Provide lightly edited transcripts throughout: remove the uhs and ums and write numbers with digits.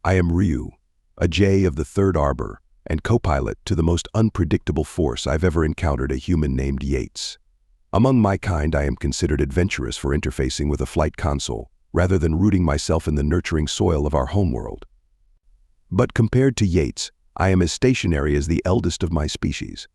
I am Ryu, a Jay of the Third Arbor, and co-pilot to the most unpredictable force I've ever encountered, a human named Yates. Among my kind, I am considered adventurous for interfacing with a flight console, rather than rooting myself in the nurturing soil of our homeworld. But compared to Yates, I am as stationary as the eldest of my species.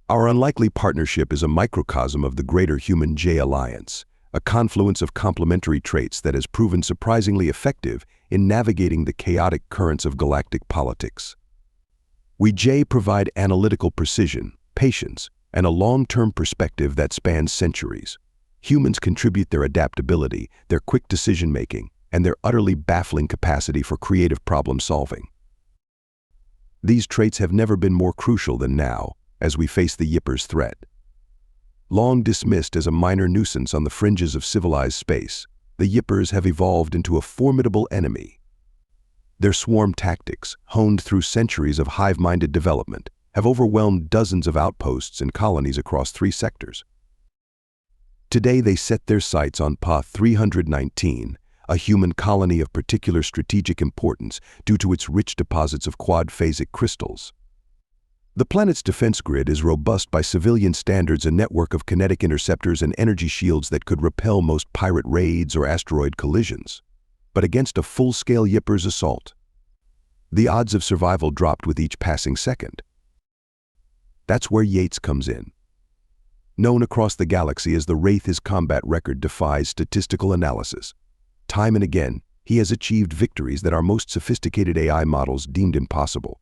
Our unlikely partnership is a microcosm of the greater human-Jay alliance, a confluence of complementary traits that has proven surprisingly effective in navigating the chaotic currents of galactic politics. We Jay provide analytical precision, patience, and a long-term perspective that spans centuries. Humans contribute their adaptability, their quick decision-making, and their utterly baffling capacity for creative problem-solving. These traits have never been more crucial than now, as we face the Yipper's threat. Long dismissed as a minor nuisance on the fringes of civilized space, the Yippers have evolved into a formidable enemy. Their swarm tactics, honed through centuries of hive-minded development, have overwhelmed dozens of outposts and colonies across 3 sectors. Today they set their sights on Pa 319, a human colony of particular strategic importance due to its rich deposits of quad-phasic crystals. The planet's defense grid is robust by civilian standards, a network of kinetic interceptors and energy shields that could repel most pirate raids or asteroid collisions. But against a full-scale Yipper's assault, the odds of survival dropped with each passing second. That's where Yates comes in. Known across the galaxy as the Wraith, his combat record defies statistical analysis. Time and again, he has achieved victories that our most sophisticated AI models deemed impossible.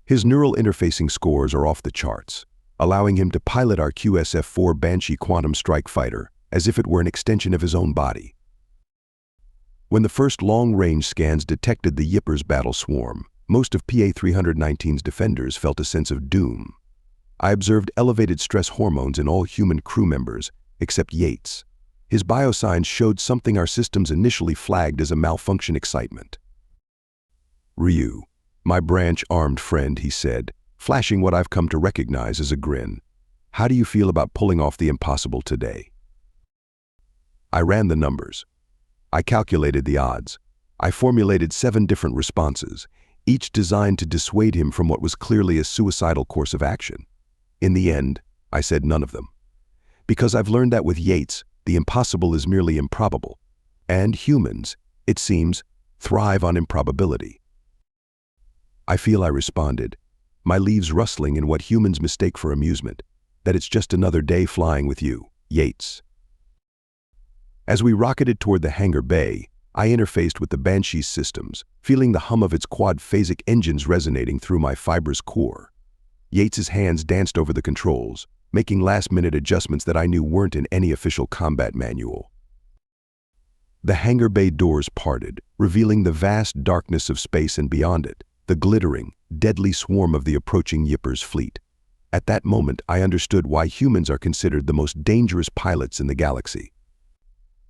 His neural interfacing scores are off the charts, allowing him to pilot our QSF-4 Banshee quantum strike fighter as if it were an extension of his own body. When the first long-range scans detected the Yipper's battle swarm, most of PA 319's defenders felt a sense of doom. I observed elevated stress hormones in all human crew members, except Yates. His biosigns showed something our systems initially flagged as a malfunction: excitement. "Ryu, my branch-armed friend," he said, flashing what I've come to recognize as a grin. "How do you feel about pulling off the impossible today?" I ran the numbers. I calculated the odds. I formulated 7 different responses, each designed to dissuade him from what was clearly a suicidal course of action. In the end, I said none of them. Because I've learned that with Yates, the impossible is merely improbable. And humans, it seems, thrive on improbability. "I feel," I responded, my leaves rustling in what humans mistake for amusement, "that it's just another day flying with you, Yates." As we rocketed toward the hangar bay, I interfaced with the Banshee's systems, feeling the hum of its quad-phasic engines resonating through my fibrous core. Yates's hands danced over the controls, making last-minute adjustments that I knew weren't in any official combat manual. The hangar bay doors parted, revealing the vast darkness of space, and beyond it, the glittering, deadly swarm of the approaching Yipper's fleet. At that moment, I understood why humans are considered the most dangerous pilots in the galaxy.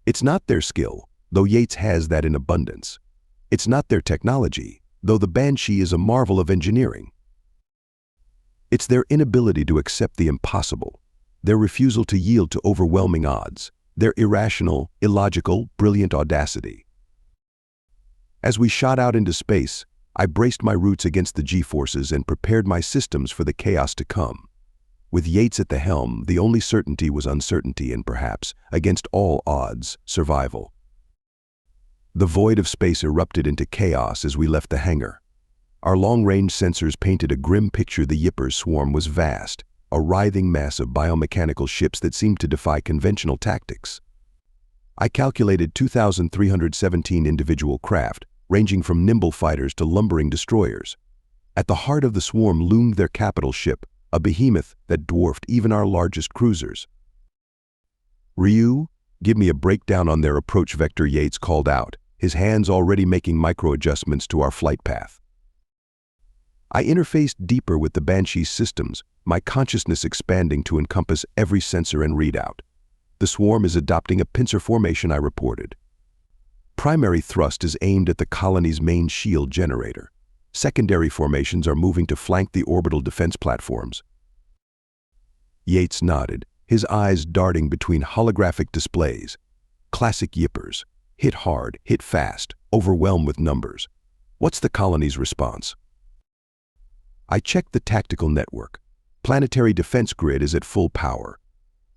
It's not their skill, though Yates has that in abundance. It's not their technology, though the Banshee is a marvel of engineering. It's their inability to accept the impossible, their refusal to yield to overwhelming odds, their irrational, illogical, brilliant audacity. As we shot out into space, I braced my roots against the G-forces and prepared my systems for the chaos to come. With Yates at the helm, the only certainty was uncertainty and, perhaps, against all odds, survival. The void of space erupted into chaos as we left the hangar. Our long-range sensors painted a grim picture. The Yipper's swarm was vast, a writhing mess of biomechanical ships that seemed to defy conventional tactics. I calculated 2,317 individual craft, ranging from nimble fighters to lumbering destroyers. At the heart of the swarm loomed their capital ship, a behemoth that dwarfed even our largest cruisers. "Ryu, give me a breakdown on their approach vector," Yates called out, his hands already making micro-adjustments to our flight path. I interfaced deeper with the Banshee's systems, my consciousness expanding to encompass every sensor and readout. "The swarm is adopting a pincer formation," I reported. "Primary thrust is aimed at the colony's main shield generator. Secondary formations are moving to flank the orbital defense platforms." Yates nodded, his eyes darting between holographic displays. Classic Yippers. Hit hard, hit fast, overwhelmed with numbers. What's the colony's response? I checked the tactical network. Planetary defense grid is at full power.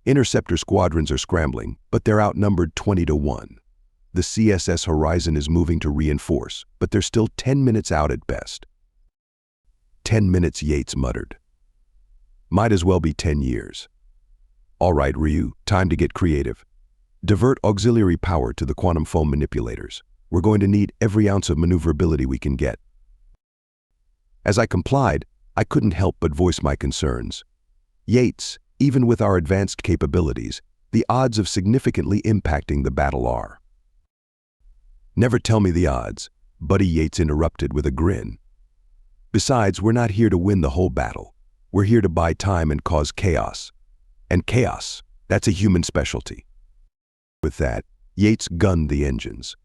Interceptor squadrons are scrambling, but they're outnumbered 20-1. The CSS Horizon is moving to reinforce, but they're still 10 minutes out at best. 10 minutes, Yates muttered. Might as well be 10 years. All right, Ryu, time to get creative. Divert auxiliary power to the quantum foam manipulators. We're going to need every ounce of maneuverability we can get. As I complied, I couldn't help but voice my concerns. Yates, even with our advanced capabilities, the odds of significantly impacting the battle are. Never tell me the odds, Buddy Yates interrupted with a grin. Besides, we're not here to win the whole battle. We're here to buy time and cause chaos. And chaos, that's a human specialty. With that, Yates gunned the engines.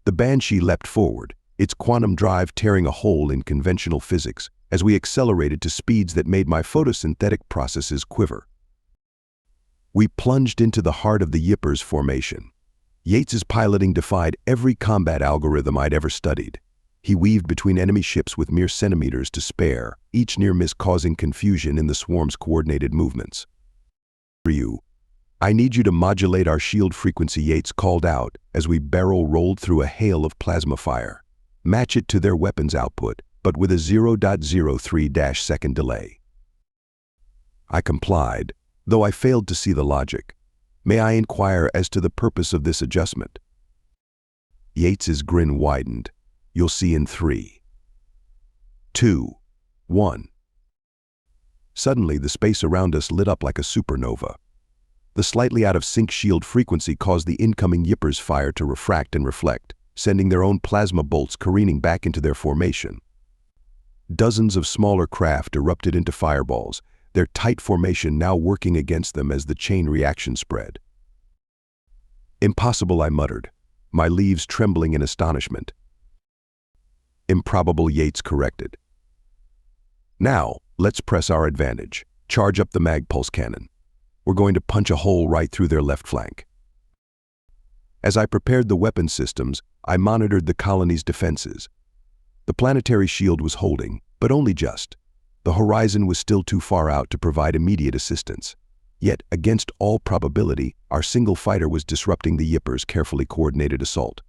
The Banshee leapt forward, its quantum drive tearing a hole in conventional physics as we accelerated to speeds that made my photosynthetic processes quiver. We plunged into the heart of the Yippers formation. Yates's piloting defied every combat algorithm I'd ever studied. He weaved between enemy ships with mere centimeters to spare, each near miss causing confusion in the swarm's coordinated movements. Ryu, I need you to modulate our shield frequency, Yates called out as we barrel-rolled through a hail of plasma fire. Match it to their weapons output, but with a 0.03-second delay. I complied, though I failed to see the logic. May I inquire as to the purpose of this adjustment? Yates's grin widened. You'll see in 3, 2, 1. Suddenly, the space around us lit up like a supernova. The slightly out-of-sync shield frequency caused the incoming Yippers' fire to refract and reflect, sending their own plasma bolts careening back into their formation. Dozens of smaller craft erupted into fireballs, their tight formation now working against them as the chain reaction spread. Impossible, I muttered, my leaves trembling in astonishment. Improbable, Yates corrected. Now, let's press our advantage. Charge up the mag pulse cannon. We're going to punch a hole right through their left flank. As I prepared the weapon systems, I monitored the colony's defenses. The planetary shield was holding, but only just. The horizon was still too far out to provide immediate assistance. Yet, against all probability, our single fighter was disrupting the Yippers' carefully coordinated assault.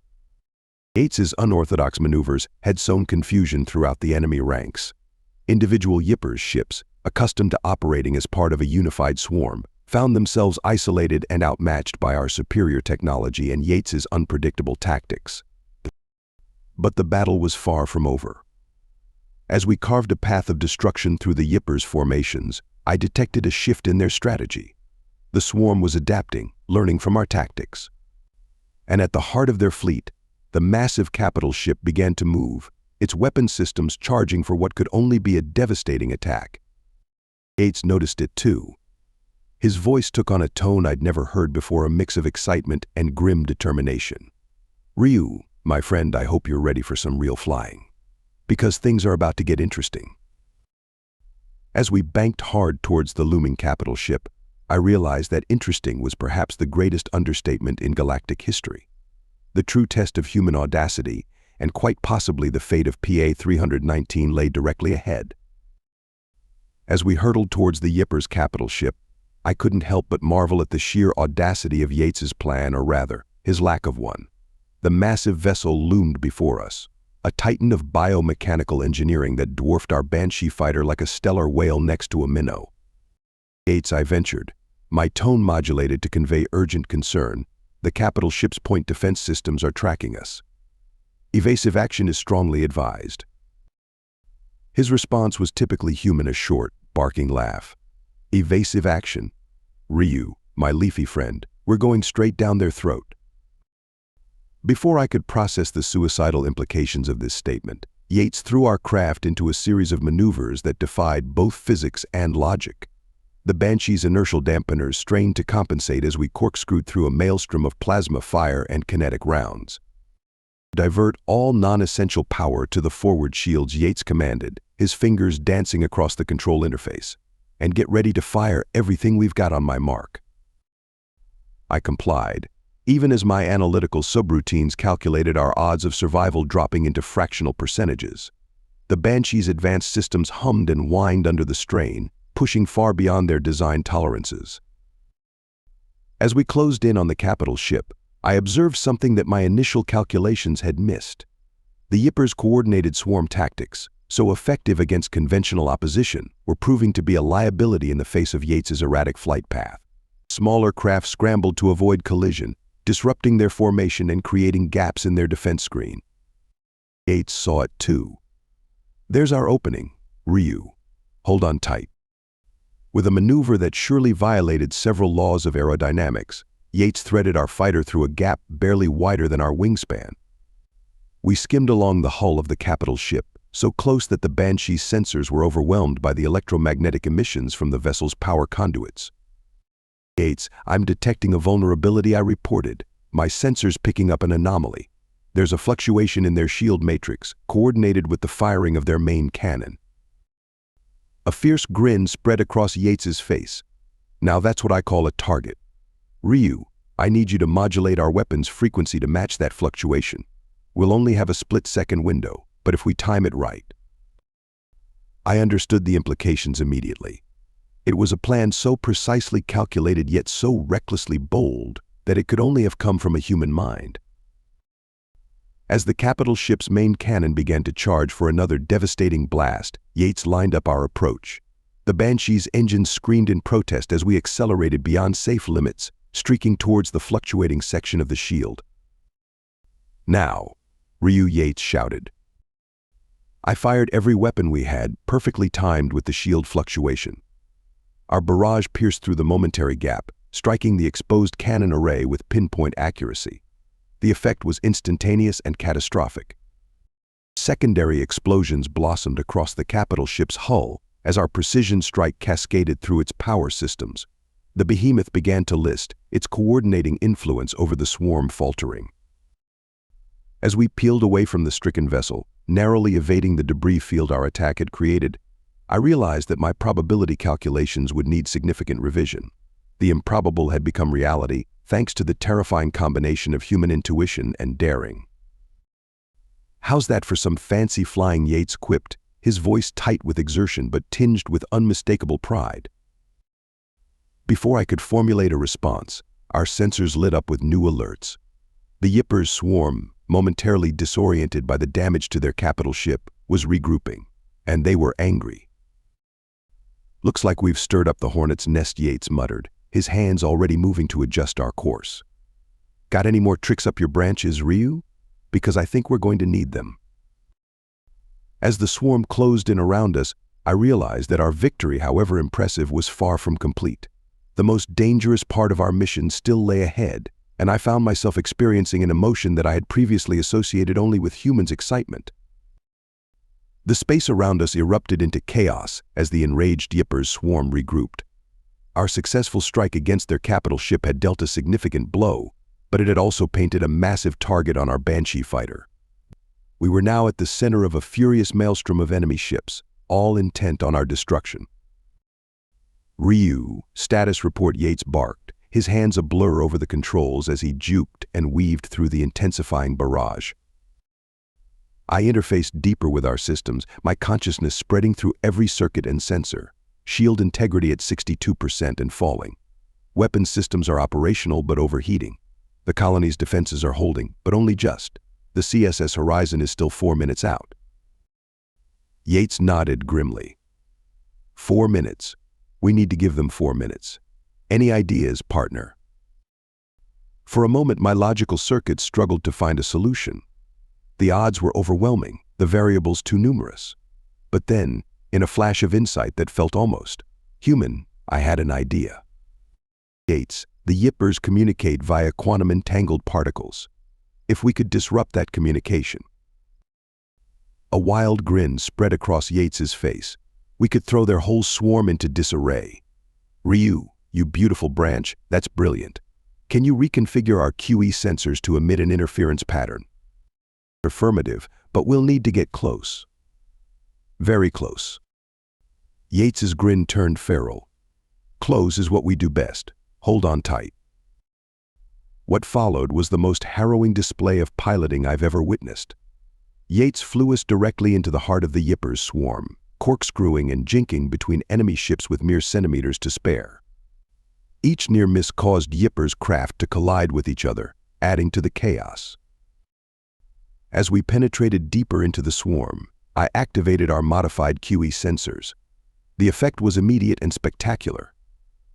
Yates's unorthodox maneuvers had sown confusion throughout the enemy ranks. Individual Yippers' ships, accustomed to operating as part of a unified swarm, found themselves isolated and outmatched by our superior technology and Yates's unpredictable tactics. But the battle was far from over. As we carved a path of destruction through the Yippers' formations, I detected a shift in their strategy. The swarm was adapting, learning from our tactics. And at the heart of their fleet, the massive capital ship began to move, its weapon systems charging for what could only be a devastating attack. Yates noticed it too. His voice took on a tone I'd never heard before, a mix of excitement and grim determination. Ryu, my friend, I hope you're ready for some real flying. Because things are about to get interesting. As we banked hard towards the looming capital ship, I realized that interesting was perhaps the greatest understatement in galactic history. The true test of human audacity, and quite possibly the fate of PA-319, lay directly ahead. As we hurtled towards the Yippers' capital ship, I couldn't help but marvel at the sheer audacity of Yates's plan, or rather, his lack of one. The massive vessel loomed before us, a titan of biomechanical engineering that dwarfed our Banshee fighter like a stellar whale next to a minnow. Yates, I ventured, my tone modulated to convey urgent concern. The capital ship's point defense systems are tracking us. Evasive action is strongly advised. His response was typically human, a short, barking laugh. Evasive action? Ryu, my leafy friend, we're going straight down their throat. Before I could process the suicidal implications of this statement, Yates threw our craft into a series of maneuvers that defied both physics and logic. The Banshee's inertial dampeners strained to compensate as we corkscrewed through a maelstrom of plasma fire and kinetic rounds. Divert all non-essential power to the forward shields, Yates commanded, his fingers dancing across the control interface. And get ready to fire everything we've got on my mark. I complied, even as my analytical subroutines calculated our odds of survival dropping into fractional percentages. The Banshee's advanced systems hummed and whined under the strain, pushing far beyond their design tolerances. As we closed in on the capital ship, I observed something that my initial calculations had missed. The Yippers' coordinated swarm tactics, so effective against conventional opposition, were proving to be a liability in the face of Yates's erratic flight path. Smaller craft scrambled to avoid collision, disrupting their formation and creating gaps in their defense screen. Yates saw it too. "There's our opening, Ryu. Hold on tight." With a maneuver that surely violated several laws of aerodynamics, Yates threaded our fighter through a gap barely wider than our wingspan. We skimmed along the hull of the capital ship, so close that the Banshee's sensors were overwhelmed by the electromagnetic emissions from the vessel's power conduits. "Yates, I'm detecting a vulnerability," I reported, my sensors picking up an anomaly. "There's a fluctuation in their shield matrix, coordinated with the firing of their main cannon." A fierce grin spread across Yates's face. "Now that's what I call a target. Ryu, I need you to modulate our weapon's frequency to match that fluctuation. We'll only have a split-second window, but if we time it right." I understood the implications immediately. It was a plan so precisely calculated yet so recklessly bold that it could only have come from a human mind. As the capital ship's main cannon began to charge for another devastating blast, Yates lined up our approach. The Banshee's engines screamed in protest as we accelerated beyond safe limits, streaking towards the fluctuating section of the shield. "Now," Ryu Yates shouted. I fired every weapon we had, perfectly timed with the shield fluctuation. Our barrage pierced through the momentary gap, striking the exposed cannon array with pinpoint accuracy. The effect was instantaneous and catastrophic. Secondary explosions blossomed across the capital ship's hull as our precision strike cascaded through its power systems. The behemoth began to list, its coordinating influence over the swarm faltering. As we peeled away from the stricken vessel, narrowly evading the debris field our attack had created, I realized that my probability calculations would need significant revision. The improbable had become reality, thanks to the terrifying combination of human intuition and daring. "How's that for some fancy flying?" Yates quipped, his voice tight with exertion but tinged with unmistakable pride. Before I could formulate a response, our sensors lit up with new alerts. The Yippers' swarm, momentarily disoriented by the damage to their capital ship, was regrouping, and they were angry. "Looks like we've stirred up the hornet's nest," Yates muttered, his hands already moving to adjust our course. "Got any more tricks up your branches, Ryu? Because I think we're going to need them." As the swarm closed in around us, I realized that our victory, however impressive, was far from complete. The most dangerous part of our mission still lay ahead, and I found myself experiencing an emotion that I had previously associated only with humans' excitement. The space around us erupted into chaos as the enraged Yippers' swarm regrouped. Our successful strike against their capital ship had dealt a significant blow, but it had also painted a massive target on our Banshee fighter. We were now at the center of a furious maelstrom of enemy ships, all intent on our destruction. "Ryu, status report," Yates barked, his hands a blur over the controls as he juked and weaved through the intensifying barrage. I interfaced deeper with our systems, my consciousness spreading through every circuit and sensor. Shield integrity at 62% and falling. Weapon systems are operational but overheating. The colony's defenses are holding, but only just. The CSS horizon is still 4 minutes out. Yates nodded grimly. 4 minutes. We need to give them 4 minutes. Any ideas, partner? For a moment, my logical circuits struggled to find a solution. The odds were overwhelming, the variables too numerous. But then, in a flash of insight that felt almost human, I had an idea. "Yates, the Yippers communicate via quantum-entangled particles. If we could disrupt that communication." A wild grin spread across Yates's face. "We could throw their whole swarm into disarray. Ryu, you beautiful branch, that's brilliant. Can you reconfigure our QE sensors to emit an interference pattern?" "Affirmative, but we'll need to get close." "Very close." Yates's grin turned feral. "Close is what we do best. Hold on tight." What followed was the most harrowing display of piloting I've ever witnessed. Yates flew us directly into the heart of the Yipper's swarm, corkscrewing and jinking between enemy ships with mere centimeters to spare. Each near miss caused Yipper's craft to collide with each other, adding to the chaos. As we penetrated deeper into the swarm, I activated our modified QE sensors. The effect was immediate and spectacular.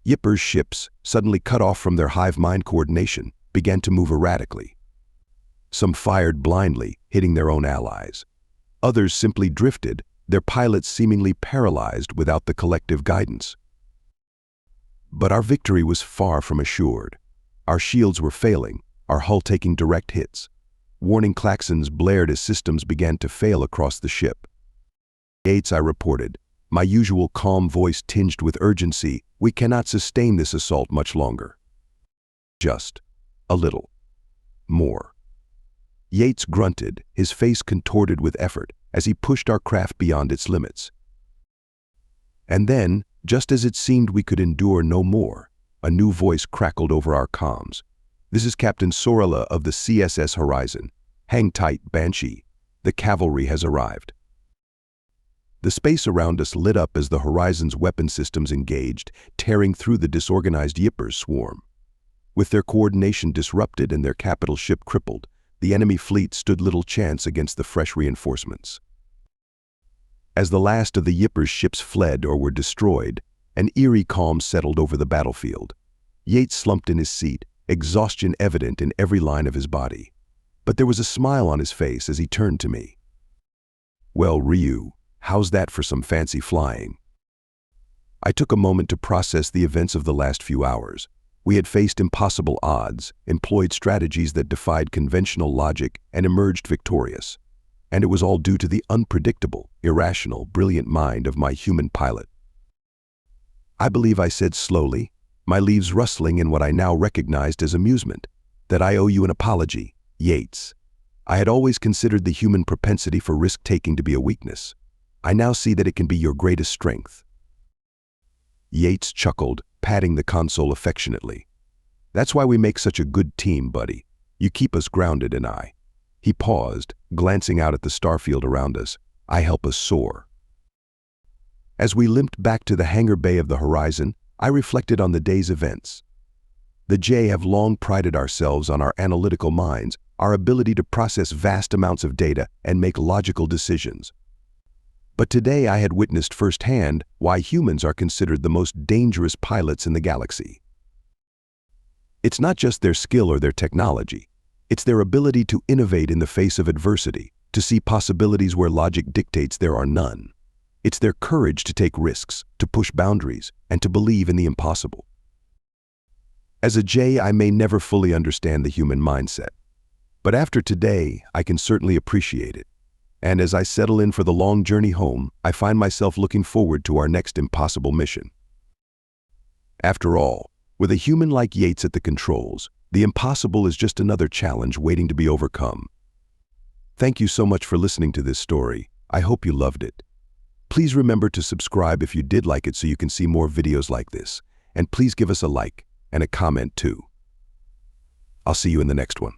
Yipper's ships, suddenly cut off from their hive mind coordination, began to move erratically. Some fired blindly, hitting their own allies. Others simply drifted, their pilots seemingly paralyzed without the collective guidance. But our victory was far from assured. Our shields were failing, our hull taking direct hits. Warning klaxons blared as systems began to fail across the ship. Yates, I reported, my usual calm voice tinged with urgency, we cannot sustain this assault much longer. Just a little more. Yates grunted, his face contorted with effort, as he pushed our craft beyond its limits. And then, just as it seemed we could endure no more, a new voice crackled over our comms. This is Captain Sorella of the CSS Horizon. Hang tight, Banshee. The cavalry has arrived. The space around us lit up as the Horizon's weapon systems engaged, tearing through the disorganized Yipper's swarm. With their coordination disrupted and their capital ship crippled, the enemy fleet stood little chance against the fresh reinforcements. As the last of the Yipper's ships fled or were destroyed, an eerie calm settled over the battlefield. Yates slumped in his seat, exhaustion evident in every line of his body. But there was a smile on his face as he turned to me. Well, Ryu, how's that for some fancy flying? I took a moment to process the events of the last few hours. We had faced impossible odds, employed strategies that defied conventional logic, and emerged victorious. And it was all due to the unpredictable, irrational, brilliant mind of my human pilot. I believe I said slowly, my leaves rustling in what I now recognized as amusement, that I owe you an apology, Yates. I had always considered the human propensity for risk-taking to be a weakness. I now see that it can be your greatest strength. Yates chuckled, patting the console affectionately. That's why we make such a good team, buddy. You keep us grounded and I. He paused, glancing out at the starfield around us. I help us soar. As we limped back to the hangar bay of the Horizon, I reflected on the day's events. The J have long prided ourselves on our analytical minds, our ability to process vast amounts of data and make logical decisions. But today I had witnessed firsthand why humans are considered the most dangerous pilots in the galaxy. It's not just their skill or their technology. It's their ability to innovate in the face of adversity, to see possibilities where logic dictates there are none. It's their courage to take risks, to push boundaries, and to believe in the impossible. As a J, I may never fully understand the human mindset. But after today, I can certainly appreciate it. And as I settle in for the long journey home, I find myself looking forward to our next impossible mission. After all, with a human like Yates at the controls, the impossible is just another challenge waiting to be overcome. Thank you so much for listening to this story. I hope you loved it. Please remember to subscribe if you did like it so you can see more videos like this. And please give us a like and a comment too. I'll see you in the next one.